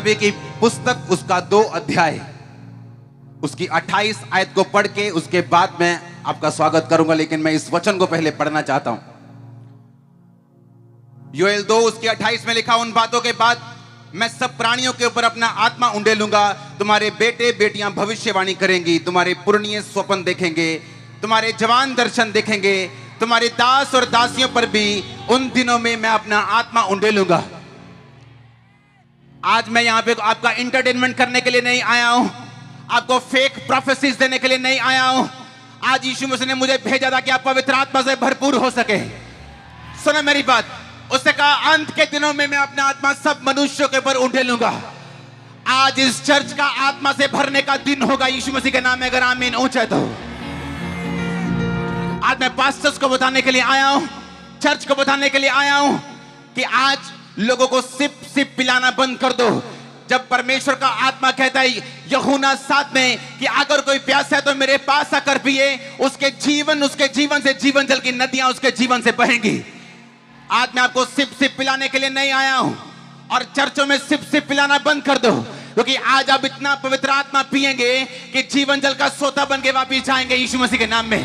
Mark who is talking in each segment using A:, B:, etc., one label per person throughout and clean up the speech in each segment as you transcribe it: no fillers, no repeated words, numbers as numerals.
A: नबी की पुस्तक उसका 2 अध्याय उसकी 28 आयत को पढ़ के उसके बाद मैं आपका स्वागत करूंगा, लेकिन मैं इस वचन को पहले पढ़ना चाहता हूं। योएल 2 उसकी 28 में लिखा, उन बातों के बाद मैं सब प्राणियों के ऊपर अपना आत्मा उंडेलूंगा, तुम्हारे बेटे बेटियां भविष्यवाणी करेंगी, तुम्हारे पुरनिये स्वप्न देखेंगे, तुम्हारे जवान दर्शन देखेंगे, तुम्हारे दास और दासियों पर भी उन दिनों में मैं अपना आत्मा उंडेलूंगा। आज मैं यहां पे आपका एंटरटेनमेंट करने के लिए नहीं आया हूं, आपको फेक प्रोफेसीज देने के लिए नहीं आया हूं। आज यीशु मसीह ने मुझे भेजा था कि आप पवित्र आत्मा से भरपूर हो सके। सुनो मेरी बात, उसने कहा अंत के दिनों में मैं अपना आत्मा सब मनुष्यों के ऊपर उंडेलूंगा। आज इस चर्च का आत्मा से भरने का दिन होगा यीशु मसीह के नाम में, अगर आमीन ऊंचा तो। आज मैं पास्टर्स को बताने के लिए आया हूं, चर्च को बताने के लिए आया हूं कि आज लोगों को सिप सिप पिलाना बंद कर दो। जब परमेश्वर का आत्मा कहता है यूहन्ना 7 में कि अगर कोई प्यासा है तो मेरे पास आकर पिए, उसके जीवन से जीवन जल की नदियां उसके जीवन से बहेंगी। आज मैं आपको सिप सिप पिलाने के लिए नहीं आया हूं, और चर्चों में सिप सिप पिलाना बंद कर दो, क्योंकि आज आप इतना पवित्र आत्मा पिएंगे कि जीवन जल का सोता बन के वापिस जाएंगे यीशु मसीह के नाम में।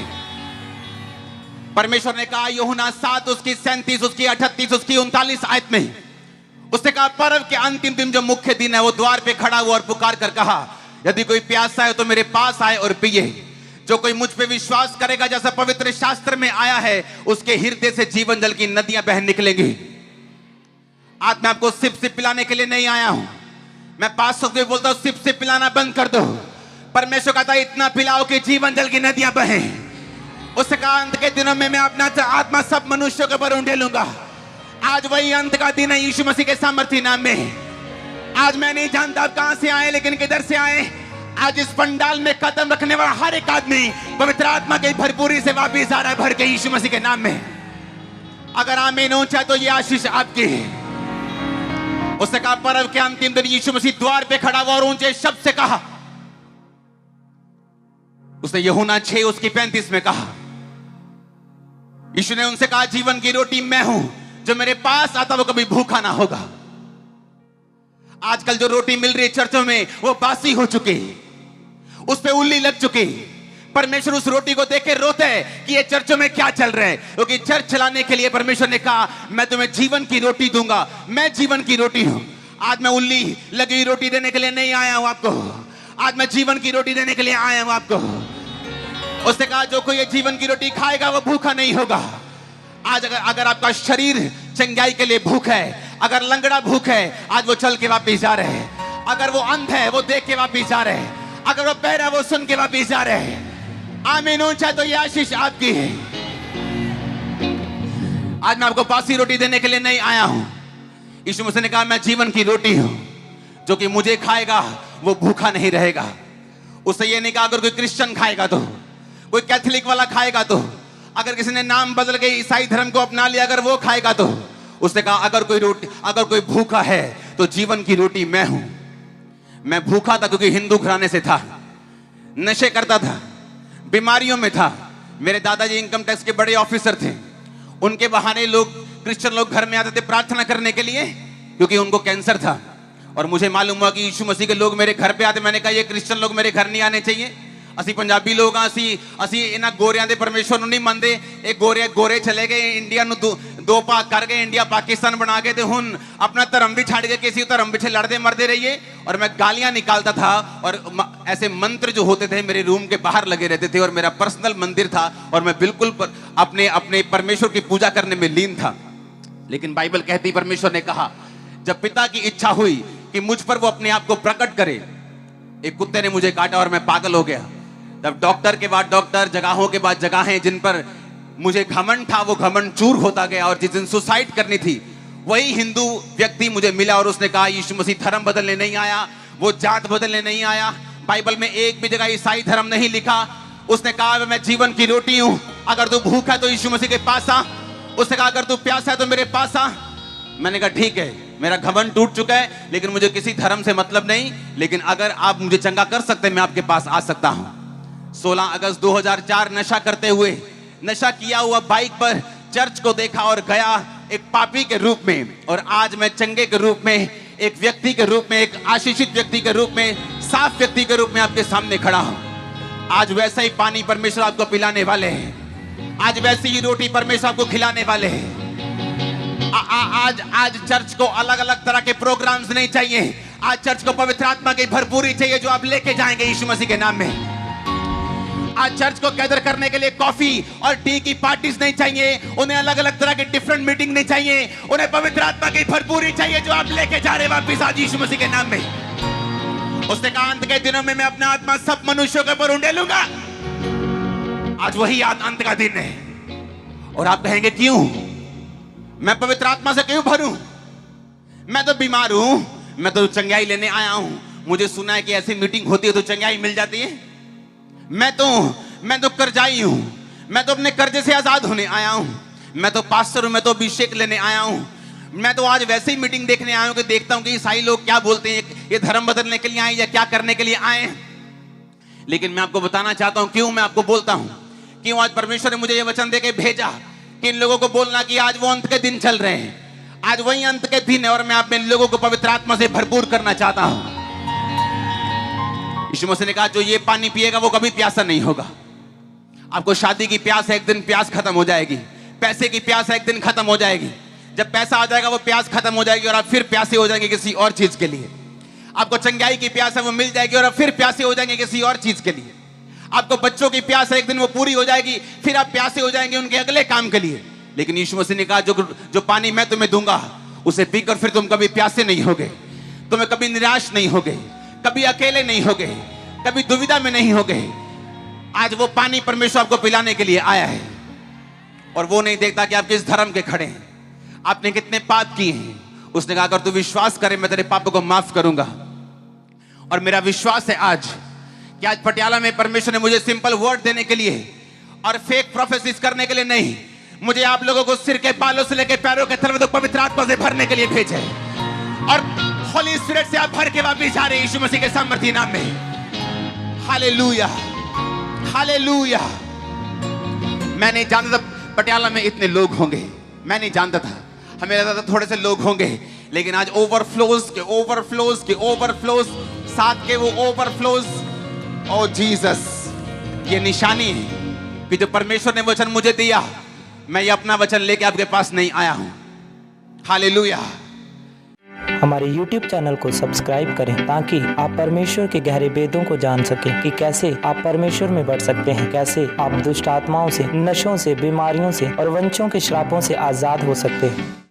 A: परमेश्वर ने कहा यूहन्ना 7 उसकी 37 उसकी 38 उसकी 39 आयत में, उसने कहा पर्व के अंतिम दिन जो मुख्य दिन है वो द्वार पे खड़ा हुआ और पुकार कर कहा, यदि कोई प्यासा है तो मेरे पास आए और पिए। जो कोई मुझ पे विश्वास करेगा, जैसा पवित्र शास्त्र में आया है, उसके हृदय से जीवन जल की नदियां बह निकलेंगी। आज मैं आपको सिप सिप पिलाने के लिए नहीं आया हूं, मैं पास्टर्स को बोलता हूं सिप सिप पिलाना बंद कर दो। परमेश्वर कहता है इतना पिलाओ कि जीवन जल की नदियां बहें। उसने कहा अंत के दिनों में मैं अपना आत्मा सब मनुष्यों के ऊपर उंडेलूंगा। आज वही अंत का दिन है यीशु मसीह के सामर्थ्य नाम में। आज मैं नहीं जानता आप कहां से आए, लेकिन किधर से आए, आज इस पंडाल में कदम रखने वाला हर एक आदमी पवित्र आत्मा की भरपूरी से वापिस आ रहा है भर के यीशु मसीह के नाम में। अगर आमीन ऊंचा तो ये आशीष आपकी है। उसने कहा पर्व के अंतिम दिन यीशु मसीह द्वार पे खड़ा हुआ और ऊंचे शब्द से कहा, उसने यूहन्ना 6 उसकी 35 में कहा, यीशु ने उनसे कहा जीवन की रोटी मैं हूं, जो मेरे पास आता वो कभी भूखा ना होगा। आजकल जो रोटी मिल रही है चर्चों में वो बासी हो चुकी, उस पे उल्ली लग चुकी। परमेश्वर उस रोटी को देख के रोता है कि ये चर्चों में क्या चल रहा है, क्योंकि चर्च चलाने के लिए परमेश्वर ने कहा मैं तुम्हें जीवन की रोटी दूंगा, मैं जीवन की रोटी हूं। आज मैं उल्ली लगी रोटी देने के लिए नहीं आया हूं आपको, आज मैं जीवन की रोटी देने के लिए आया हूं आपको। उसने कहा जो कोई ये जीवन की रोटी खाएगा वो भूखा नहीं होगा। आज अगर आपका शरीर चंगाई के लिए भूख है, अगर लंगड़ा भूख है, आज वो चल के वापिस जा रहे हैं। अगर वो अंध है वो देख के वापिस जा रहे हैं। अगर वो बहरा है वो सुन के वापिस जा रहे हैं। आमीन ऊंचा तो ये आशीष आपकी है। आज मैं आपको बासी रोटी देने के लिए नहीं आया हूं। यीशु मसीह ने कहा मैं जीवन की रोटी हूं, जो कि मुझे खाएगा वो भूखा नहीं रहेगा। उससे ये नहीं कहा अगर कोई क्रिश्चियन खाएगा तो, कोई कैथोलिक वाला खाएगा तो, अगर किसी ने नाम बदल के ईसाई धर्म को अपना लिया अगर वो खाएगा तो। उसने कहा अगर कोई भूखा है तो जीवन की रोटी मैं हूं। मैं भूखा था क्योंकि हिंदू घराने से था, नशे करता था, बीमारियों में था। मेरे दादाजी इनकम टैक्स के बड़े ऑफिसर थे, उनके बहाने लोग क्रिश्चियन लोग घर में आते थे प्रार्थना करने के लिए, क्योंकि उनको कैंसर था। और मुझे मालूम हुआ कि यीशु मसीह के लोग मेरे घर पे आते। मैंने कहा ये क्रिश्चियन लोग मेरे घर नहीं आने चाहिए, ਅਸੀਂ ਪੰਜਾਬੀ ਲੋਕ ਆ, ਅਸੀਂ ਇਹਨਾਂ ਗੋਰਿਆਂ ਦੇ ਪਰਮੇਸ਼ਵਰ ਨੂੰ ਨਹੀਂ ਮੰਨਦੇ। ਇਹ ਗੋਰੇ ਚਲੇ ਗਏ ਇੰਡੀਆ ਨੂੰ ਦੋ ਭਾਗ ਕਰ ਗਏ, ਇੰਡੀਆ ਪਾਕਿस्तान बना के, तो ਹੁਣ अपना धर्म भी छाड़ के किसी धर्म पीछे लड़ते मरते रहिए। और मैं गालियां निकालता था, और ऐसे मंत्र जो होते थे मेरे रूम के बाहर लगे रहते थे, और मेरा पर्सनल मंदिर था, और मैं बिल्कुल अपने परमेश्वर की पूजा करने में लीन था। लेकिन बाइबल कहती परमेश्वर ने कहा जब पिता की इच्छा हुई कि मुझ पर वो अपने आप को प्रकट करे, एक कुत्ते ने मुझे काटा और मैं पागल हो गया। तब डॉक्टर के बाद डॉक्टर, जगहों के बाद जगहें, जिन पर मुझे घमंड था वो घमंड चूर होता गया। और जिस दिन सुसाइड करनी थी वही हिंदू व्यक्ति मुझे मिला, और उसने कहा यीशु मसीह धर्म बदलने नहीं आया, वो जात बदलने नहीं आया। बाइबल में एक भी जगह ईसाई धर्म नहीं लिखा। उसने कहा मैं जीवन की रोटी हूं, अगर तू भूखा है तो यीशु मसीह के पास आ। उसने कहा अगर तू प्यासा है तो मेरे पास आ। मैंने कहा ठीक है, मेरा घमंड टूट चुका है, लेकिन मुझे किसी धर्म से मतलब नहीं, लेकिन अगर आप मुझे चंगा कर सकते हैं मैं आपके पास आ सकता हूं। 16 अगस्त 2004 नशा करते हुए, नशा किया हुआ बाइक पर चर्च को देखा और गया एक पापी के रूप में, और आज मैं चंगे के रूप में एक व्यक्ति के रूप में, एक आशीषित व्यक्ति के रूप में, साफ व्यक्ति के रूप में आपके सामने खड़ा हूं। आज वैसा ही पानी परमेश्वर आपको पिलाने वाले हैं। आज वैसी ही रोटी परमेश्वर आपको खिलाने वाले हैं। आज चर्च को अलग अलग तरह के प्रोग्राम्स नहीं चाहिए। आज चर्च को पवित्र आत्मा की भरपूरी चाहिए जो आप लेके जाएंगे यीशु मसीह के नाम में। आज चर्च को गैदर करने के लिए कॉफी और टी की पार्टीज नहीं चाहिए। उन्हें अलग अलग तरह की डिफरेंट मीटिंग नहीं चाहिए। उन्हें पवित्र आत्मा की भरपूरी चाहिए जो आप लेके जा रहे हैं वापिस आज यीशु मसीह के नाम में। उसने कहा अंत के दिनों में मैं अपना आत्मा सब मनुष्यों के ऊपर उंडेलूंगा। आज वही अंत का दिन है। और आप कहेंगे क्यों? मैं पवित्र आत्मा से क्यों भरूं? मैं तो बीमार हूं, मैं तो चंगाई लेने आया हूं। मुझे सुना है कि ऐसी मीटिंग होती है तो चंगाई मिल जाती है। मैं तो कर्जाई हूं, मैं तो अपने कर्जे से आजाद होने आया हूं। मैं तो पास्टर हूं, मैं तो अभिषेक लेने आया हूं। मैं तो आज वैसे ही मीटिंग देखने आया हूं कि देखता हूं कि ईसाई लोग क्या बोलते हैं, ये धर्म बदलने के लिए आए या क्या करने के लिए आए। लेकिन मैं आपको बताना चाहता हूं क्यों मैं आपको बोलता हूं, क्यों आज परमेश्वर ने मुझे ये वचन देके भेजा कि इन लोगों को बोलना कि आज वो अंत के दिन चल रहे हैं। आज वही अंत के दिन है और मैं आप इन लोगों को पवित्र आत्मा से भरपूर करना चाहता हूं। यीशु मसीह ने कहा जो ये पानी पिएगा वो कभी प्यासा नहीं होगा। आपको शादी की प्यास है, एक दिन प्यास खत्म हो जाएगी। पैसे की प्यास है, एक दिन खत्म हो जाएगी। जब पैसा आ जाएगा वो प्यास खत्म हो जाएगी और आप फिर प्यासे हो जाएंगे किसी और चीज के लिए। आपको चंगाई की प्यास है, वो मिल जाएगी और आप फिर प्यासे हो जाएंगे किसी और चीज के लिए। आपको बच्चों की प्यास है, एक दिन वो पूरी हो जाएगी, फिर आप प्यासे हो जाएंगे उनके अगले काम के लिए। लेकिन यीशु मसीह ने कहा जो पानी मैं तुम्हें दूंगा उसे पीकर फिर तुम कभी प्यासे नहीं होगे, तुम्हें कभी निराश नहीं होगे, कभी अकेले नहीं होगे, कभी दुविधा में नहीं होगे। आज वो पानी परमेश्वर आपको पिलाने के लिए आया है और वो नहीं देखता कि आप किस धर्म के खड़े हैं, आपने कितने पाप किए हैं। उसने कहा अगर तू विश्वास करे मैं तेरे पापों को माफ करूंगा। और मेरा विश्वास है आज कि आज पटियाला में परमेश्वर ने मुझे सिंपल वर्ड देने के लिए और फेक प्रोफेसीज करने के लिए नहीं, मुझे आप लोगों को सिर के बालों से लेकर पैरों के तलवे तक पवित्र आत्मा से भरने के लिए भेजा है। और होली स्पिरिट से आप भर के वापस जा रहे हैं यीशु मसीह के सामर्थी नाम में। Hallelujah, hallelujah. मैं नहीं जानता था पटियाला में इतने लोग होंगे, मैं नहीं जानता था। हमें लगता था थोड़े से लोग होंगे, लेकिन आज ओवरफ्लोज के ओवरफ्लोज के ओवरफ्लोज, साथ के वो ओवरफ्लोज। ओ जीसस, ये निशानी है कि जो परमेश्वर ने वचन मुझे दिया, मैं ये अपना वचन लेके आपके पास नहीं आया हूं। हालेलुया।
B: हमारे YouTube चैनल को सब्सक्राइब करें ताकि आप परमेश्वर के गहरे भेदों को जान सकें कि कैसे आप परमेश्वर में बढ़ सकते हैं, कैसे आप दुष्ट आत्माओं से, नशों से, बीमारियों से और वंशों के श्रापों से आजाद हो सकते हैं।